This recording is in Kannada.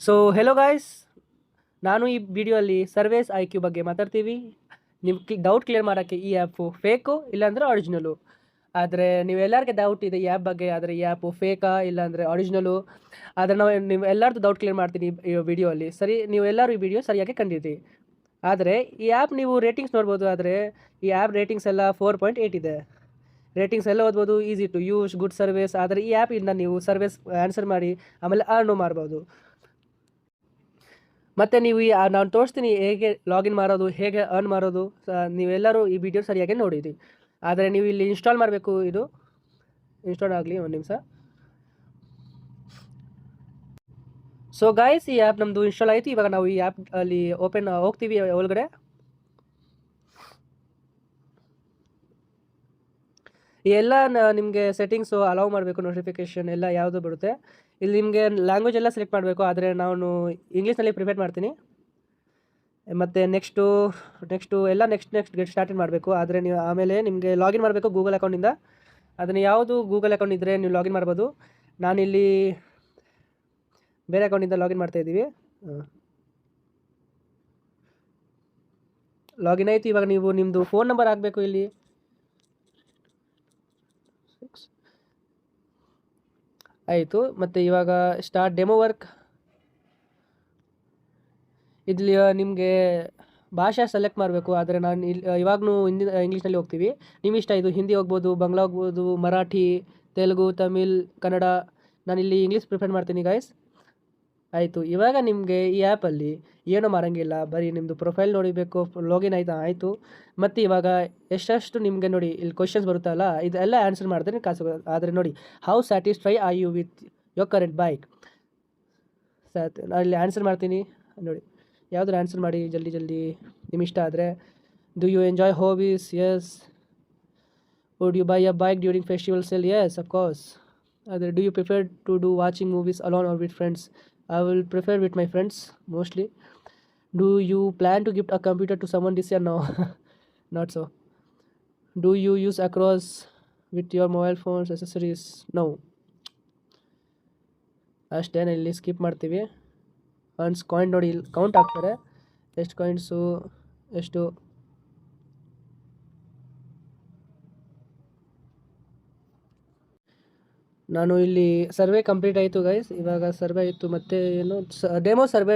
ಸೊ ಹೆಲೋ ಗಾಯ್ಸ್, ನಾನು ಈ ವಿಡಿಯೋಲ್ಲಿ ಸರ್ವೇಸ್ ಐ ಕ್ಯೂ ಬಗ್ಗೆ ಮಾತಾಡ್ತೀವಿ. ನೀವು ಡೌಟ್ ಕ್ಲಿಯರ್ ಮಾಡೋಕ್ಕೆ ಈ ಆ್ಯಪು ಫೇಕು ಇಲ್ಲಾಂದರೆ ಒರಿಜಿನಲು. ಆದರೆ ನೀವೆಲ್ಲರಿಗೆ ಡೌಟ್ ಇದೆ ಈ ಆ್ಯಪ್ ಬಗ್ಗೆ, ಆದರೆ ಈ ಆ್ಯಪು ಫೇಕಾ ಇಲ್ಲಾಂದರೆ ಒರಿಜಿನಲು. ಆದರೆ ನೀವು ಎಲ್ಲರದ್ದು ಡೌಟ್ ಕ್ಲಿಯರ್ ಮಾಡ್ತೀನಿ ಈ ವಿಡಿಯೋಲ್ಲಿ. ಸರಿ, ನೀವು ಎಲ್ಲರೂ ಈ ವಿಡಿಯೋ ಸರಿಯಾಗಿ ಕಂಡಿರಿ. ಆದರೆ ಈ ಆ್ಯಪ್ ನೀವು ರೇಟಿಂಗ್ಸ್ ನೋಡ್ಬೋದು. ಆದರೆ ಈ ಆ್ಯಪ್ ರೇಟಿಂಗ್ಸ್ ಎಲ್ಲ 4.8 ಇದೆ. ರೇಟಿಂಗ್ಸ್ ಎಲ್ಲ ಓದ್ಬೋದು, easy to use, good service. ಆದರೆ ಈ ಆ್ಯಪಿಂದ ನೀವು ಸರ್ವಿಸ್ ಆನ್ಸರ್ ಮಾಡಿ ಆಮೇಲೆ ಅರ್ನು ಮಾಡ್ಬೋದು. ಮತ್ತು ನೀವು ನಾನು ತೋರಿಸ್ತೀನಿ ಹೇಗೆ ಲಾಗಿನ್ ಮಾಡೋದು, ಹೇಗೆ ಅರ್ನ್ ಮಾಡೋದು. ನೀವೆಲ್ಲರೂ ಈ ವಿಡಿಯೋ ಸರಿಯಾಗಿ ನೋಡಿರಿ. ಆದರೆ ನೀವು ಇಲ್ಲಿ ಇನ್ಸ್ಟಾಲ್ ಮಾಡಬೇಕು. ಇದು ಇನ್ಸ್ಟಾಲ್ ಆಗಲಿ, ಒಂದು ನಿಮಿಷ. ಸೊ ಗಾಯ್ಸ್, ಈ ಆ್ಯಪ್ ನಮ್ಮದು ಇನ್ಸ್ಟಾಲ್ ಆಯಿತು. ಇವಾಗ ನಾವು ಈ ಆ್ಯಪ್ ಅಲ್ಲಿ ಹೋಗ್ತೀವಿ ಒಳಗಡೆ. ಎಲ್ಲ ನಿಮಗೆ ಸೆಟ್ಟಿಂಗ್ಸು ಅಲೌ ಮಾಡಬೇಕು, ನೋಟಿಫಿಕೇಷನ್ ಎಲ್ಲ ಯಾವುದು ಬರುತ್ತೆ. ಇಲ್ಲಿ ನಿಮಗೆ ಲ್ಯಾಂಗ್ವೇಜ್ ಎಲ್ಲ ಸೆಲೆಕ್ಟ್ ಮಾಡಬೇಕು. ಆದರೆ ನಾನು ಇಂಗ್ಲೀಷ್ನಲ್ಲಿ ಪ್ರಿಪೇರ್ ಮಾಡ್ತೀನಿ. ಮತ್ತು ನೆಕ್ಸ್ಟು ಎಲ್ಲ ನೆಕ್ಸ್ಟ್ ಗೆಟ್ ಸ್ಟಾರ್ಟೆಡ್ ಮಾಡಬೇಕು. ಆದರೆ ನೀವು ಆಮೇಲೆ ನಿಮಗೆ ಲಾಗಿನ್ ಮಾಡಬೇಕು ಗೂಗಲ್ ಅಕೌಂಟಿಂದ. ಅದನ್ನು ಯಾವುದು ಗೂಗಲ್ ಅಕೌಂಟ್ ಇದ್ದರೆ ನೀವು ಲಾಗಿನ್ ಮಾಡ್ಬೋದು. ನಾನಿಲ್ಲಿ ಬೇರೆ ಅಕೌಂಟಿಂದ ಲಾಗಿನ್ ಮಾಡ್ತಾಯಿದ್ದೀವಿ. ಲಾಗಿನ್ ಆಯಿತು. ಇವಾಗ ನೀವು ನಿಮ್ಮದು ಫೋನ್ ನಂಬರ್ ಹಾಕಬೇಕು ಇಲ್ಲಿ. ಆಯಿತು. ಮತ್ತು ಇವಾಗ ಸ್ಟಾರ್ಟ್ ಡೆಮೋ ವರ್ಕ್. ಇಲ್ಲಿ ನಿಮಗೆ ಭಾಷೆ ಸೆಲೆಕ್ಟ್ ಮಾಡಬೇಕು. ಆದರೆ ನಾನು ಇವಾಗೂ ಇಂಗ್ಲೀಷ್ನಲ್ಲಿ ಹೋಗ್ತೀವಿ. ನಿಮ್ಮ ಇಷ್ಟ, ಇದು ಹಿಂದಿ ಹೋಗ್ಬೋದು, ಬಾಂಗ್ಲಾ ಹೋಗ್ಬೋದು, ಮರಾಠಿ, ತೆಲುಗು, ತಮಿಳ್, ಕನ್ನಡ. ನಾನಿಲ್ಲಿ ಇಂಗ್ಲೀಷ್ ಪ್ರಿಫರ್ ಮಾಡ್ತೀನಿ ಗಾಯ್ಸ್. ಆಯಿತು. ಇವಾಗ ನಿಮಗೆ ಈ ಆ್ಯಪಲ್ಲಿ ಏನೂ ಮಾಡೋಂಗಿಲ್ಲ, ಬರೀ ನಿಮ್ಮದು ಪ್ರೊಫೈಲ್ ನೋಡಿಬೇಕು. ಲಾಗಿನ್ ಆಯಿತು. ಮತ್ತು ಇವಾಗ ಎಷ್ಟೆಷ್ಟು ನಿಮಗೆ ನೋಡಿ ಇಲ್ಲಿ ಕ್ವಶನ್ಸ್ ಬರುತ್ತಲ್ಲ, ಇದೆಲ್ಲ ಆನ್ಸರ್ ಮಾಡಿದ್ರೆ ಕಾಸು. ಆದರೆ ನೋಡಿ, how satisfy are you with your current bike. ನಾನು ಇಲ್ಲಿ ಆನ್ಸರ್ ಮಾಡ್ತೀನಿ ನೋಡಿ. ಯಾವ್ದಾರು ಆನ್ಸರ್ ಮಾಡಿ ಜಲ್ದಿ. ನಿಮ್ಮ ಇಷ್ಟ. ಆದರೆ do you enjoy hobbies? Yes. Would you buy a bike during festival sale? Yes, of course. ಆದರೆ do you prefer to do watching movies alone or with friends? I will prefer with my friends mostly. Do you plan to gift a computer to someone this year? No, not so. Do you use across with your mobile phones accessories? No. ಅಷ್ಟೇ. ಇಲ್ಲಿ ಸ್ಕಿಪ್ ಮಾಡ್ತೀವಿ. ಒನ್ಸ್ ಕಾಯಿನ್ ನೋಡಿ, ಇಲ್ಲಿ ಕೌಂಟ್ ಆಗ್ತಾರೆ ಎಷ್ಟು ಕಾಯಿನ್ಸು ಎಷ್ಟು. ನಾನು ಇಲ್ಲಿ ಸರ್ವೆ ಕಂಪ್ಲೀಟ್ ಆಯಿತು ಗೈಸ್. ಇವಾಗ ಸರ್ವೆ ಆಯಿತು. ಮತ್ತೆ ಏನು ಡೆಮೋ ಸರ್ವೆ